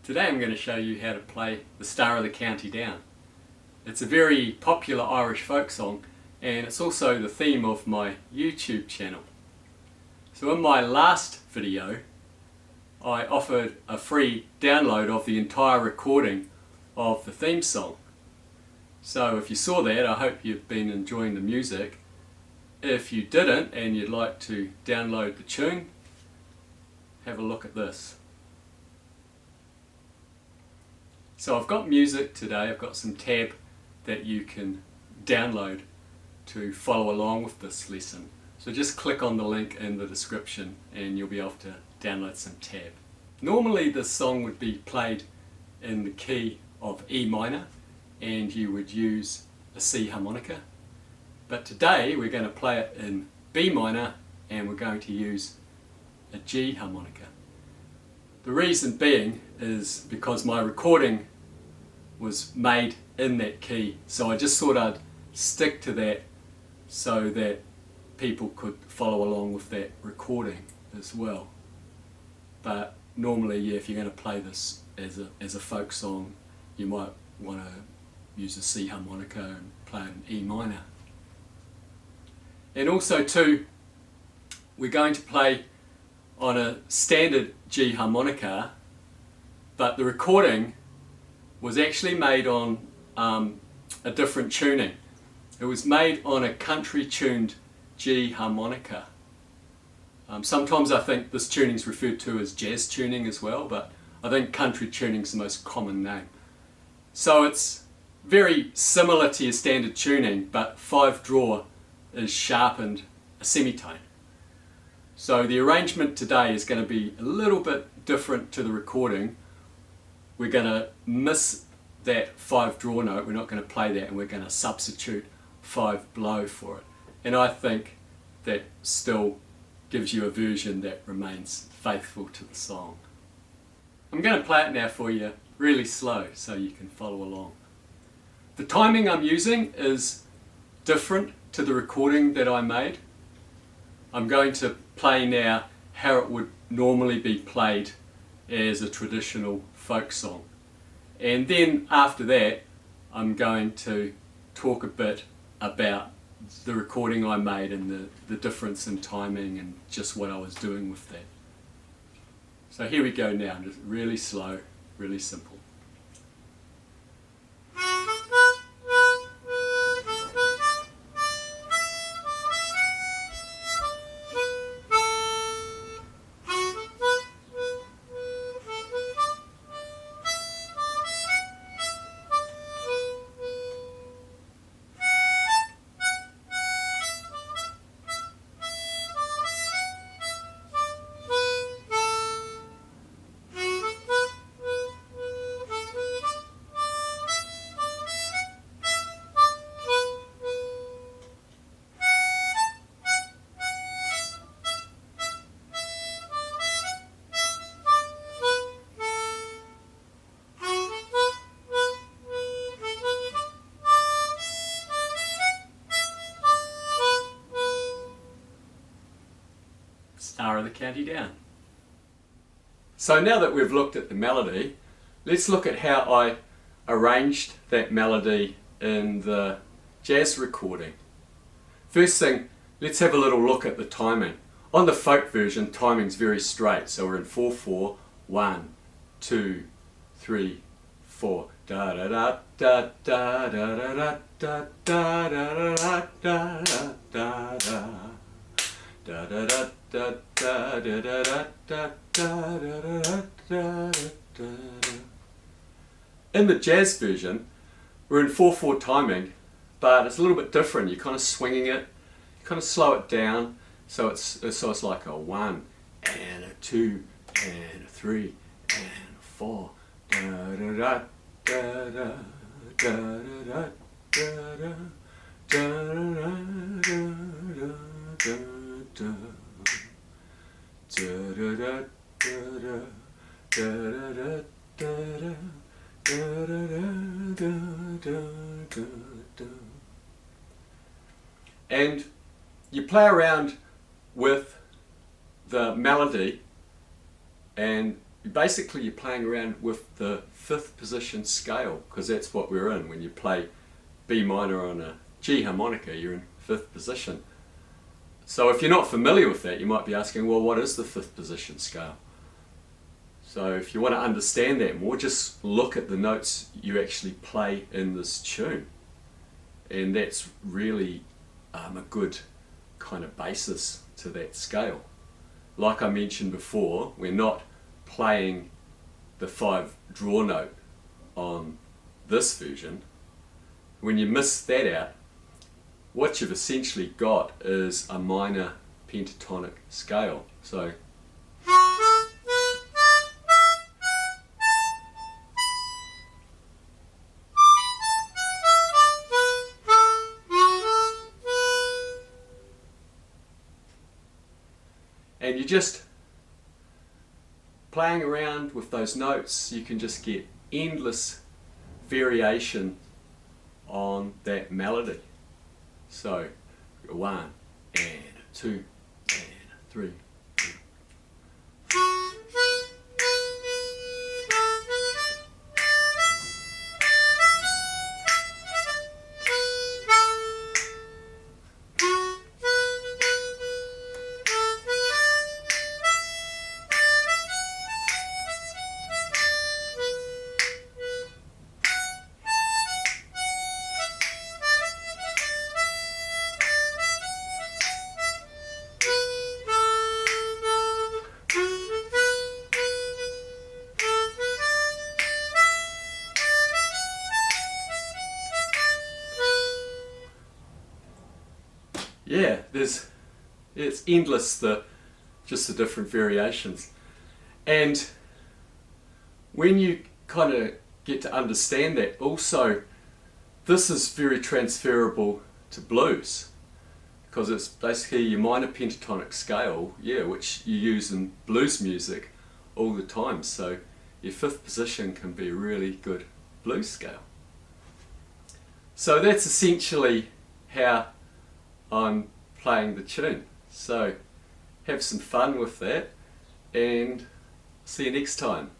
Today I'm going to show you how to play The Star of the County Down. It's a very popular Irish folk song and it's also the theme of my YouTube channel. So in my last video I offered a free download of the entire recording of the theme song. So if you saw that, I hope you've been enjoying the music. If you didn't and you'd like to download the tune, have a look at this. So I've got music today, I've got some tab that you can download to follow along with this lesson. So just click on the link in the description and you'll be able to download some tab. Normally this song would be played in the key of E minor and you would use a C harmonica. But today we're going to play it in B minor and we're going to use a G harmonica. The reason being is because my recording was made in that key, so I just thought I'd stick to that so that people could follow along with that recording as well. But normally, yeah, if you're going to play this as a folk song, you might want to use a C harmonica and play in E minor. And also too, we're going to play on a standard G harmonica, but the recording was actually made on a different tuning. It was made on a country tuned G harmonica. Sometimes I think this tuning is referred to as jazz tuning as well, but I think country tuning is the most common name. So it's very similar to your standard tuning, but 5 draw is sharpened a semitone. So the arrangement today is going to be a little bit different to the recording. We're going to miss that 5 draw note, we're not going to play that, and we're going to substitute 5 blow for it. And I think that still gives you a version that remains faithful to the song. I'm going to play it now for you really slow so you can follow along. The timing I'm using is different to the recording that I made. I'm going to play now how it would normally be played as a traditional folk song. And then after that I'm going to talk a bit about the recording I made and the difference in timing and just what I was doing with that. So here we go now, just really slow, really simple. Star of the County Down. So now that we've looked at the melody, let's look at how I arranged that melody in the jazz recording. First thing, let's have a little look at the timing. On the folk version, timing's very straight, so we're in 4/4, 1, 2, 3, 4. Da da da da da da da da da da da da da da. Da da da da da da da da da da da da. In the jazz version, we're in 4/4 timing, but it's a little bit different. You're kind of swinging it, you kind of slow it down, so it's like a 1 and a 2 and a 3 and a 4. Da da da da da da da da da da da. And you play around with the melody and basically you're playing around with the fifth position scale, because that's what we're in. When you play B minor on a G harmonica, you're in fifth position. So if you're not familiar with that, you might be asking, well, what is the fifth position scale? So if you want to understand that more, just look at the notes you actually play in this tune. And that's really a good kind of basis to that scale. Like I mentioned before, we're not playing the 5 draw note on this version. When you miss that out, what you've essentially got is a minor pentatonic scale. So and you're just playing around with those notes, you can just get endless variation on that melody. So 1 and 2 and 3. Yeah, it's endless, just the different variations. And when you kind of get to understand that, also this is very transferable to blues, because it's basically your minor pentatonic scale, which you use in blues music all the time. So your fifth position can be a really good blues scale. So that's essentially how I'm playing the tune. So have some fun with that, and see you next time.